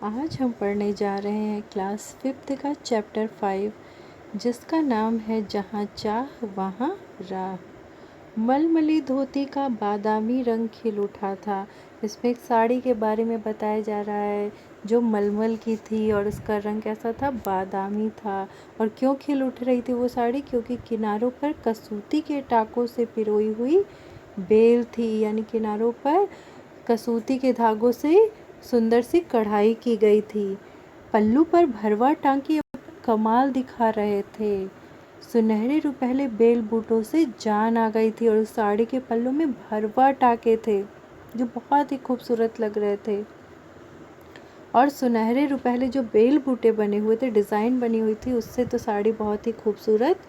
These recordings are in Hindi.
आज हम पढ़ने जा रहे हैं क्लास 5th का चैप्टर 5, जिसका नाम है जहाँ चाह वहाँ राह। मलमली धोती का बादामी रंग खिल उठा था। इसमें एक साड़ी के बारे में बताया जा रहा है जो मलमल की थी और उसका रंग कैसा था, बादामी था। और क्यों खिल उठ रही थी वो साड़ी, क्योंकि किनारों पर कसूती के टाकों से पिरोई हुई बेल थी, यानी किनारों पर कसूती के धागों से सुंदर सी कढ़ाई की गई थी। पल्लू पर भरवा टांके अपना कमाल दिखा रहे थे। सुनहरे रुपहले बेल बूटों से जान आ गई थी और उस साड़ी के पल्लू में भरवा टाके थे जो बहुत ही खूबसूरत लग रहे थे। और सुनहरे रुपहले जो बेल बूटे बने हुए थे, डिज़ाइन बनी हुई थी, उससे तो साड़ी बहुत ही खूबसूरत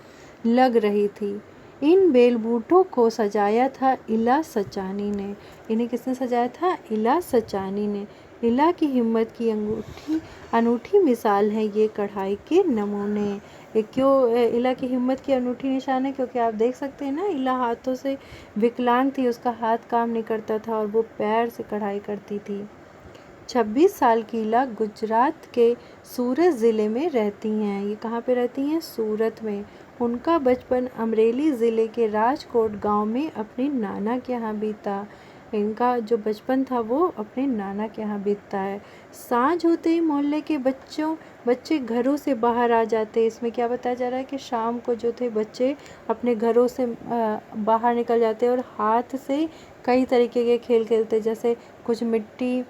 लग रही थी। इन बेल बूटों को सजाया था इला सचानी ने। इन्हें किसने सजाया था? इला सचानी ने। इला की हिम्मत की अनूठी मिसाल है ये कढ़ाई के नमूने। क्यों इला की हिम्मत की अनूठी निशान है? क्योंकि आप देख सकते हैं ना, इला हाथों से विकलांग थी, उसका हाथ काम नहीं करता था और वो पैर से कढ़ाई करती थी। 26 साल की इला गुजरात के सूरत ज़िले में रहती हैं। ये कहाँ पे रहती हैं? सूरत में। उनका बचपन अमरेली ज़िले के राजकोट गांव में अपने नाना के यहाँ बीता। इनका जो बचपन था वो अपने नाना के यहाँ बीतता है। सांझ होते ही मोहल्ले के बच्चे घरों से बाहर आ जाते। इसमें क्या बताया जा रहा है कि शाम को जो थे बच्चे अपने घरों से बाहर निकल जाते और हाथ से कई तरीके के खेल खेलते, जैसे कुछ मिट्टी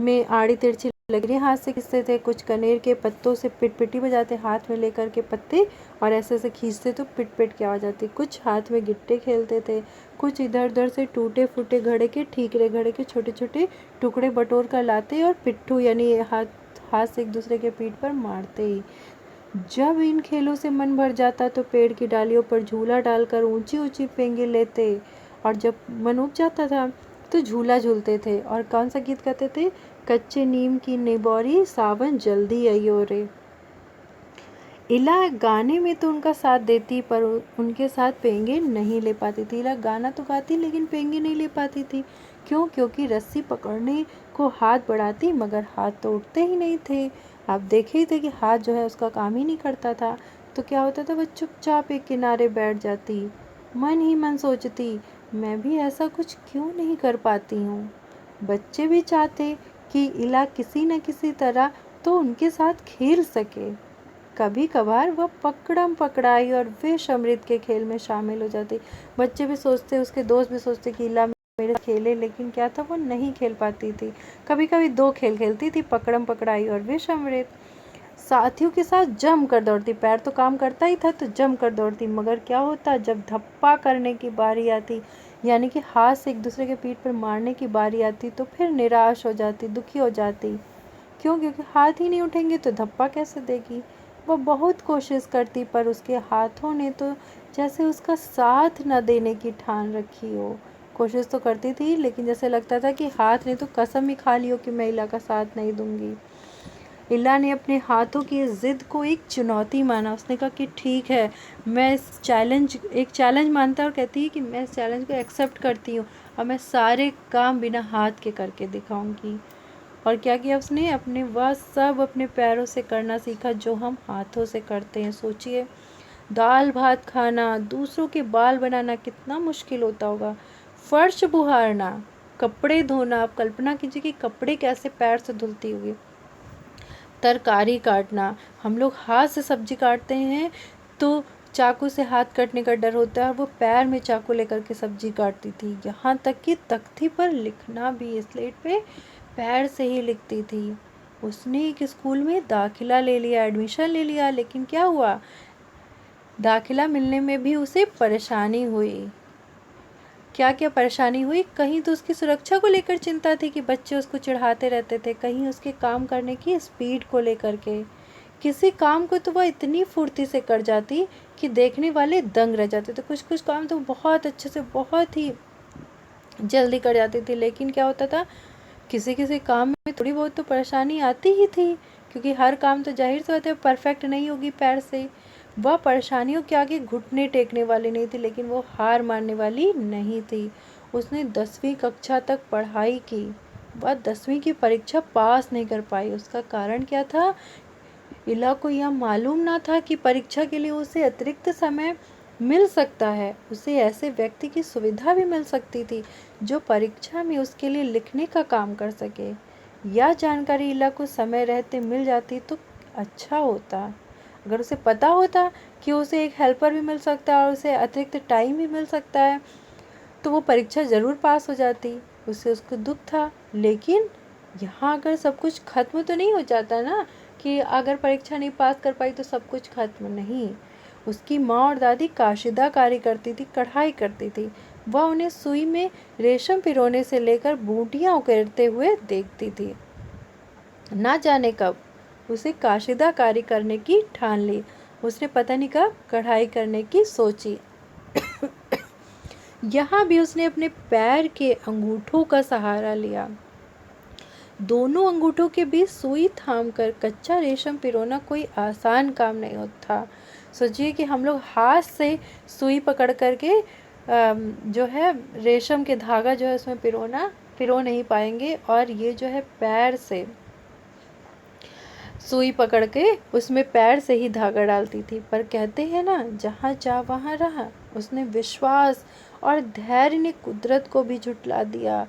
में आड़ी तिरछी लगी हाथ से खींचते थे, कुछ कनेर के पत्तों से पिटी बजाते हाथ में लेकर के पत्ते और ऐसे ऐसे खींचते तो पिट की आवाज़ आती। कुछ हाथ में गिट्टे खेलते थे, कुछ इधर उधर से टूटे फूटे घड़े के छोटे छोटे टुकड़े बटोर कर लाते और पिट्ठू यानी हाथ से एक दूसरे के पीठ पर मारते ही। जब इन खेलों से मन भर जाता तो पेड़ की डालियों पर झूला डालकर ऊंची ऊंची पेंगे लेते, और जब मन उब जाता था तो झूला झूलते थे। और कौन सा गीत गाते थे? कच्चे नीम की निबोरी सावन जल्दी आइयो रे। इला गाने में तो उनका साथ देती, पर उनके साथ पेंगे नहीं ले पाती थी। इला गाना तो गाती लेकिन पेंगे नहीं ले पाती थी। क्यों? क्योंकि रस्सी पकड़ने को हाथ बढ़ाती मगर हाथ तो उठते ही नहीं थे। आप देखे ही थे कि हाथ जो है उसका काम ही नहीं करता था। तो क्या होता था, वह चुपचाप एक किनारे बैठ जाती, मन ही मन सोचती, मैं भी ऐसा कुछ क्यों नहीं कर पाती हूँ। बच्चे भी चाहते कि इला किसी न किसी तरह तो उनके साथ खेल सके। कभी कभार वह पकड़म पकड़ाई और विष अमृत के खेल में शामिल हो जाती। बच्चे भी सोचते, उसके दोस्त भी सोचते कि इला मेरे साथ खेले, लेकिन क्या था, वो नहीं खेल पाती थी। कभी कभी 2 खेल खेलती थी, पकड़म पकड़ाई और विष अमृत। साथियों के साथ जम कर दौड़ती, पैर तो काम करता ही था तो जम कर दौड़ती, मगर क्या होता, जब धप्पा करने की बारी आती, यानी कि हाथ से एक दूसरे के पीठ पर मारने की बारी आती, तो फिर निराश हो जाती, दुखी हो जाती। क्यों? क्योंकि हाथ ही नहीं उठेंगे तो धप्पा कैसे देगी। वह बहुत कोशिश करती, पर उसके हाथों ने तो जैसे उसका साथ न देने की ठान रखी हो। कोशिश तो करती थी, लेकिन जैसे लगता था कि हाथ ने तो कसम ही खा ली हो कि मैं इला का साथ नहीं दूंगी। इला ने अपने हाथों की इस जिद को एक चुनौती माना। उसने कहा कि ठीक है, मैं इस एक चैलेंज मानता और कहती है कि मैं इस चैलेंज को एक्सेप्ट करती हूँ और मैं सारे काम बिना हाथ के करके दिखाऊंगी। और क्या किया उसने? वह सब अपने पैरों से करना सीखा जो हम हाथों से करते हैं। सोचिए, दाल भात खाना, दूसरों के बाल बनाना कितना मुश्किल होता होगा, फर्श बुहारना, कपड़े धोना। आप कल्पना कीजिए कि कपड़े कैसे पैर से धुलती होगी। तरकारी काटना, हम लोग हाथ से सब्जी काटते हैं तो चाकू से हाथ कटने का डर होता है और वो पैर में चाकू लेकर के सब्जी काटती थी। यहाँ तक कि तख्ती पर लिखना भी, स्लेट पे पैर से ही लिखती थी। उसने एक स्कूल में दाखिला ले लिया, एडमिशन ले लिया, लेकिन क्या हुआ, दाखिला मिलने में भी उसे परेशानी हुई। क्या क्या परेशानी हुई? कहीं तो उसकी सुरक्षा को लेकर चिंता थी कि बच्चे उसको चिढ़ाते रहते थे, कहीं उसके काम करने की स्पीड को लेकर के। किसी काम को तो वह इतनी फुर्ती से कर जाती कि देखने वाले दंग रह जाते थे। कुछ कुछ काम तो बहुत अच्छे से, बहुत ही जल्दी कर जाती थी, लेकिन क्या होता था, किसी किसी काम में थोड़ी बहुत तो परेशानी आती ही थी, क्योंकि हर काम तो जाहिर सी बात है परफेक्ट नहीं होगी पैर से। वह परेशानियों के आगे घुटने टेकने वाली नहीं थी, लेकिन वो हार मानने वाली नहीं थी। उसने 10वीं कक्षा तक पढ़ाई की, वह 10वीं की परीक्षा पास नहीं कर पाई। उसका कारण क्या था? इला को यह मालूम ना था कि परीक्षा के लिए उसे अतिरिक्त समय मिल सकता है। उसे ऐसे व्यक्ति की सुविधा भी मिल सकती थी जो परीक्षा में उसके लिए लिखने का काम कर सके। यह जानकारी इला को समय रहते मिल जाती तो अच्छा होता। अगर उसे पता होता कि उसे एक हेल्पर भी मिल सकता है और उसे अतिरिक्त टाइम भी मिल सकता है तो वो परीक्षा ज़रूर पास हो जाती। उसे उसको दुख था, लेकिन यहाँ अगर सब कुछ खत्म तो नहीं हो जाता ना, कि अगर परीक्षा नहीं पास कर पाई तो सब कुछ खत्म नहीं। उसकी माँ और दादी काशीदाकारी करती थी, कढ़ाई करती थी। वह उन्हें सुई में रेशम पिरोने से लेकर बूटियाँ उकेरते हुए देखती थी। ना जाने कब उसे काशीदाकारी करने की ठान ली। उसने पता नहीं कब कढ़ाई करने की सोची। यहाँ भी उसने अपने पैर के अंगूठों का सहारा लिया। दोनों अंगूठों के बीच सुई थामकर कच्चा रेशम पिरोना कोई आसान काम नहीं होता। सोचिए कि हम लोग हाथ से सुई पकड़ करके जो है रेशम के धागा जो है उसमें पिरो नहीं पाएंगे, और ये जो है पैर से सुई पकड़ के उसमें पैर से ही धागा डालती थी। पर कहते हैं ना, जहाँ जा वहाँ रहा। उसने विश्वास और धैर्य ने कुदरत को भी झुठला दिया।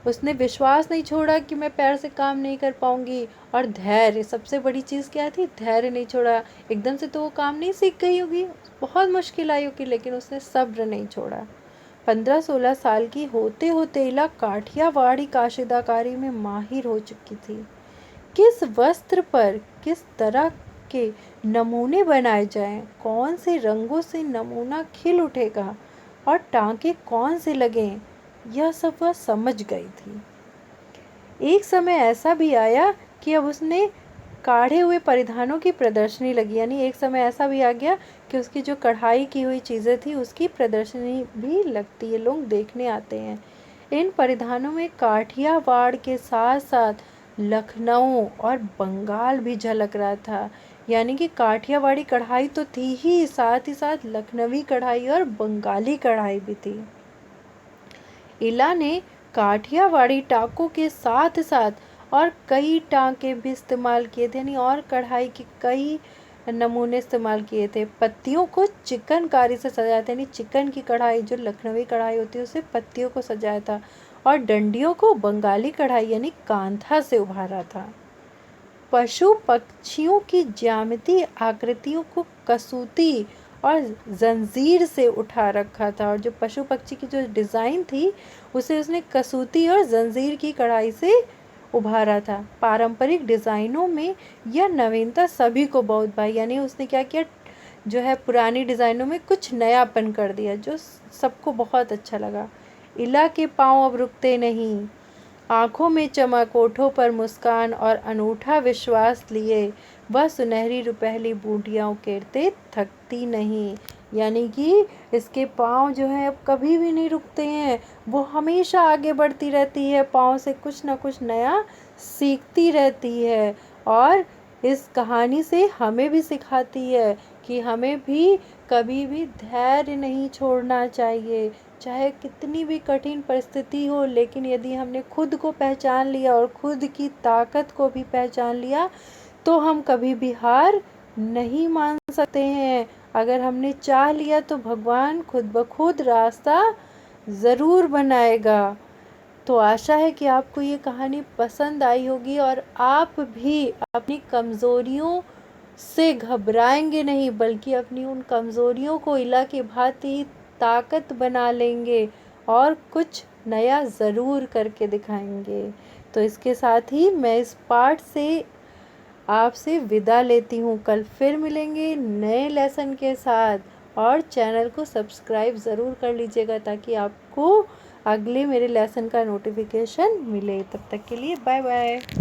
उसने विश्वास नहीं छोड़ा कि मैं पैर से काम नहीं कर पाऊंगी, और धैर्य, सबसे बड़ी चीज़ क्या थी? धैर्य नहीं छोड़ा। एकदम से तो वो काम नहीं सीख गई होगी, बहुत मुश्किल आई होगी, लेकिन उसने सब्र नहीं छोड़ा। 15-16 साल की होते होते इला काठियावाड़ी काशीदाकारी में माहिर हो चुकी थी। किस वस्त्र पर किस तरह के नमूने बनाए जाएं, कौन से रंगों से नमूना खिल उठेगा और टांके कौन से लगें, यह सब वह समझ गई थी। एक समय ऐसा भी आया कि अब उसने काढ़े हुए परिधानों की प्रदर्शनी लगी। यानी एक समय ऐसा भी आ गया कि उसकी जो कढ़ाई की हुई चीज़ें थी उसकी प्रदर्शनी भी लगती है, लोग देखने आते हैं। इन परिधानों में काठियावाड़ के साथ साथ लखनऊ और बंगाल भी झलक रहा था। यानी कि काठियावाड़ी कढ़ाई तो थी ही साथ लखनवी कढ़ाई और बंगाली कढ़ाई भी थी। इला ने काठियावाड़ी टाँकों के साथ साथ और कई टाँके भी इस्तेमाल किए थे, यानी और कढ़ाई के कई नमूने इस्तेमाल किए थे। पत्तियों को चिकनकारी से सजाया था, यानी चिकन की कढ़ाई जो लखनवी कढ़ाई होती है उसे पत्तियों को सजाया था, और डंडियों को बंगाली कढ़ाई यानी कांथा से उभारा था। पशु पक्षियों की ज्यामिति आकृतियों को कसूती और जंजीर से उठा रखा था, और जो पशु पक्षी की जो डिज़ाइन थी उसे उसने कसूती और जंजीर की कढ़ाई से उभारा था। पारंपरिक डिज़ाइनों में यह नवीनता सभी को बहुत भाई, यानी उसने क्या किया, जो है पुरानी डिज़ाइनों में कुछ नयापन कर दिया जो सबको बहुत अच्छा लगा। इला के पाँव अब रुकते नहीं, आँखों में चमक, ओठों पर मुस्कान और अनूठा विश्वास लिए वह सुनहरी रुपहली बूटियाँ उकेरते थकती नहीं। यानी कि इसके पाँव जो है अब कभी भी नहीं रुकते हैं, वो हमेशा आगे बढ़ती रहती है, पाँव से कुछ ना कुछ नया सीखती रहती है। और इस कहानी से हमें भी सिखाती है कि हमें भी कभी भी धैर्य नहीं छोड़ना चाहिए, चाहे कितनी भी कठिन परिस्थिति हो, लेकिन यदि हमने खुद को पहचान लिया और खुद की ताकत को भी पहचान लिया तो हम कभी भी हार नहीं मान सकते हैं। अगर हमने चाह लिया तो भगवान खुद ब खुद रास्ता ज़रूर बनाएगा। तो आशा है कि आपको ये कहानी पसंद आई होगी और आप भी अपनी कमज़ोरियों से घबराएंगे नहीं, बल्कि अपनी उन कमज़ोरियों को इला की भांति ताकत बना लेंगे और कुछ नया ज़रूर करके दिखाएंगे। तो इसके साथ ही मैं इस पाठ से आपसे विदा लेती हूँ। कल फिर मिलेंगे नए लेसन के साथ, और चैनल को सब्सक्राइब ज़रूर कर लीजिएगा ताकि आपको अगले मेरे लेसन का नोटिफिकेशन मिले। तब तक के लिए बाय बाय।